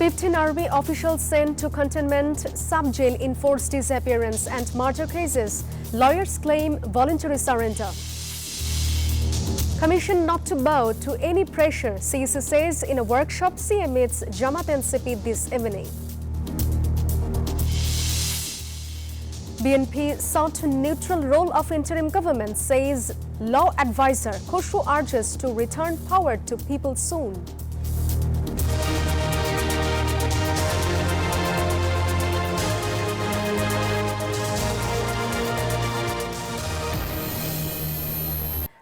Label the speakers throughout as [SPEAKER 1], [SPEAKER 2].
[SPEAKER 1] 15 army officials sent to containment sub-jail in forced disappearance and murder cases. Lawyers claim voluntary surrender. Commission not to bow to any pressure, CEC says in a workshop CM meets Jamaat NCP this evening. BNP sought neutral role of interim government, says law advisor. Khosrow urges to return power to people soon.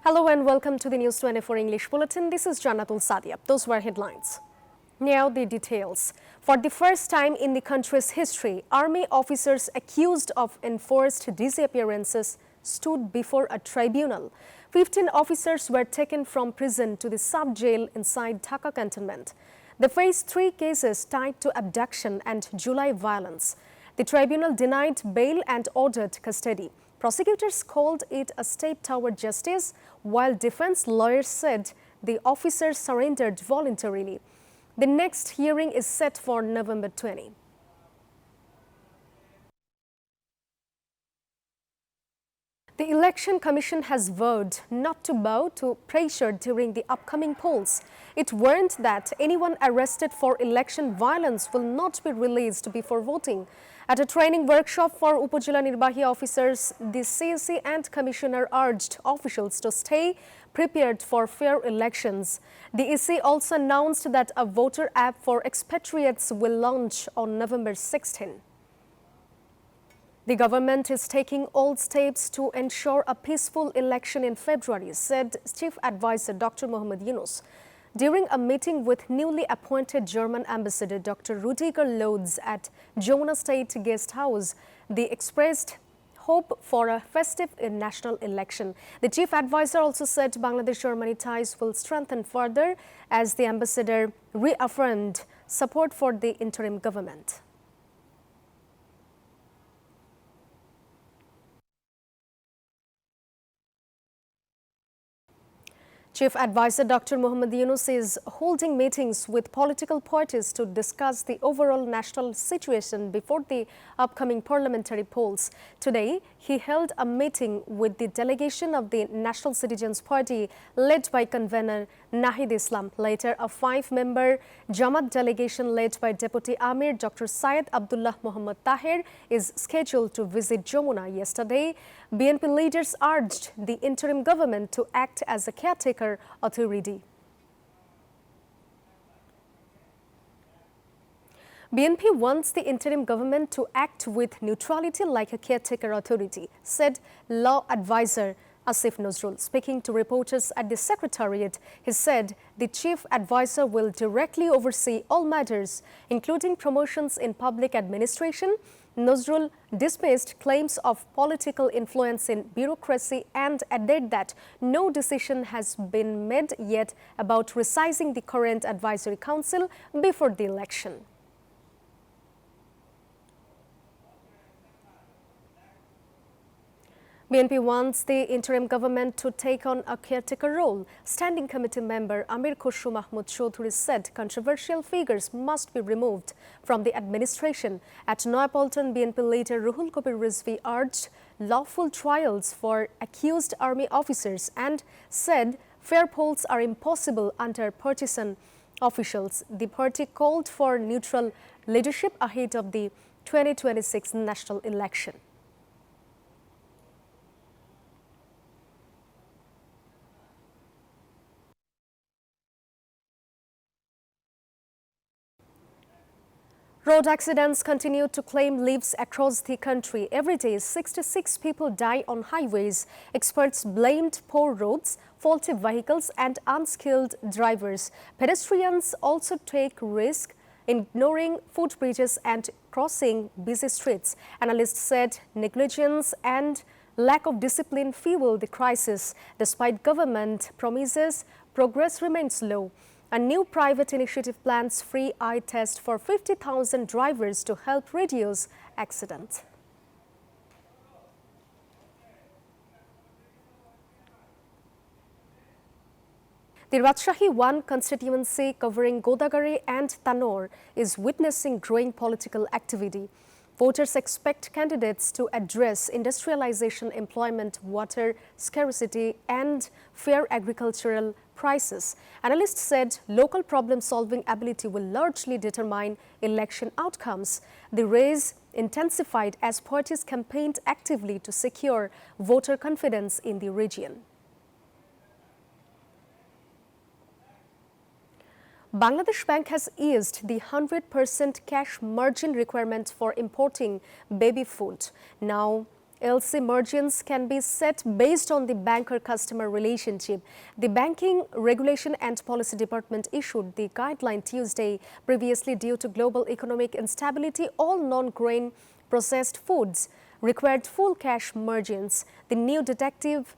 [SPEAKER 1] Hello and welcome to the News 24 English Bulletin. This is Jannatul Sadiab. Those were headlines. Now the details. For the first time in the country's history, army officers accused of enforced disappearances stood before a tribunal. 15 officers were taken from prison to the sub-jail inside Dhaka cantonment. They faced 3 cases tied to abduction and July violence. The tribunal denied bail and ordered custody. Prosecutors called it a step toward justice, while defense lawyers said the officers surrendered voluntarily. The next hearing is set for November 20. The Election Commission has vowed not to bow to pressure during the upcoming polls. It warned that anyone arrested for election violence will not be released before voting. At a training workshop for Upazila Nirbahi officers, the CEC and Commissioner urged officials to stay prepared for fair elections. The EC also announced that a voter app for expatriates will launch on November 16. The government is taking all steps to ensure a peaceful election in February, said Chief Advisor Dr. Mohammed Yunus. During a meeting with newly appointed German Ambassador Dr. Rudiger Lodz at Jomuna State Guest House, they expressed hope for a festive national election. The chief advisor also said Bangladesh-Germany ties will strengthen further as the ambassador reaffirmed support for the interim government. Chief Advisor Dr. Mohammed Yunus is holding meetings with political parties to discuss the overall national situation before the upcoming parliamentary polls. Today, he held a meeting with the delegation of the National Citizens Party led by convener Nahid Islam. Later, a 5-member Jamaat delegation led by Deputy Amir Dr. Syed Abdullah Muhammad Tahir is scheduled to visit Jomuna. Yesterday, BNP leaders urged the interim government to act as a caretaker authority. BNP wants the interim government to act with neutrality like a caretaker authority, said law advisor Asif Nazrul. Speaking to reporters at the Secretariat, he said the chief advisor will directly oversee all matters, including promotions in public administration. Nazrul dismissed claims of political influence in bureaucracy and added that no decision has been made yet about resizing the current advisory council before the election. BNP wants the interim government to take on a caretaker role. Standing committee member Amir Khosrow Mahmood Chaudhuri said controversial figures must be removed from the administration. At Noyapolton, BNP leader Ruhul Kabir Rizvi urged lawful trials for accused army officers and said fair polls are impossible under partisan officials. The party called for neutral leadership ahead of the 2026 national election. Road accidents continue to claim lives across the country. Every day, 66 people die on highways. Experts blamed poor roads, faulty vehicles and unskilled drivers. Pedestrians also take risk, ignoring footbridges and crossing busy streets. Analysts said negligence and lack of discipline fuel the crisis. Despite government promises, progress remains slow. A new private initiative plans free eye test for 50,000 drivers to help reduce accidents. The Rajshahi 1 constituency covering Godagari and Tanor is witnessing growing political activity. Voters expect candidates to address industrialization, employment, water scarcity, and fair agricultural prices. Analysts said local problem-solving ability will largely determine election outcomes. The race intensified as parties campaigned actively to secure voter confidence in the region. Bangladesh Bank has eased the 100% cash margin requirement for importing baby food. Now, LC margins can be set based on the banker-customer relationship. The Banking Regulation and Policy Department issued the guideline Tuesday. Previously, due to global economic instability, all non-grain processed foods required full cash margins. The new directive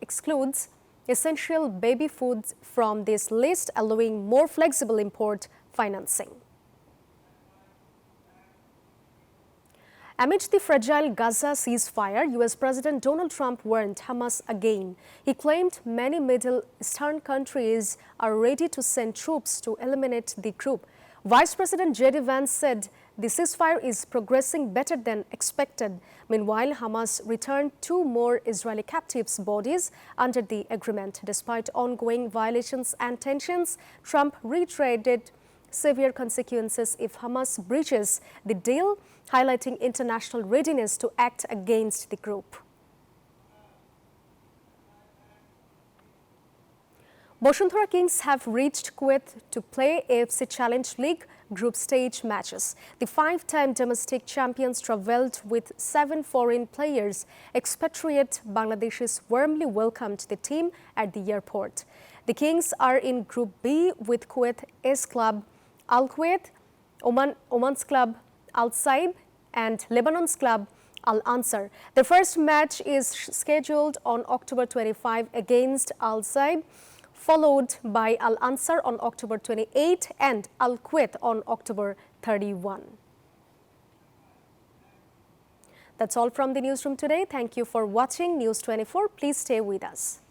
[SPEAKER 1] excludes essential baby foods from this list, allowing more flexible import financing. Amid the fragile Gaza ceasefire, U.S. President Donald Trump warned Hamas again. He claimed many Middle Eastern countries are ready to send troops to eliminate the group. Vice President J.D. Vance said the ceasefire is progressing better than expected. Meanwhile, Hamas returned 2 more Israeli captives' bodies under the agreement. Despite ongoing violations and tensions, Trump reiterated severe consequences if Hamas breaches the deal, highlighting international readiness to act against the group. Bosundhara Kings have reached Kuwait to play AFC Challenge League group stage matches. The 5-time domestic champions travelled with 7 foreign players. Expatriate Bangladeshis warmly welcomed the team at the airport. The Kings are in Group B with Kuwait S Club Al Kuwait, Oman's club Al Saib, and Lebanon's club Al Ansar. The first match is scheduled on October 25 against Al Saib, followed by Al Ansar on October 28 and Al Kuwait on October 31. That's all from the newsroom today. Thank you for watching News 24. Please stay with us.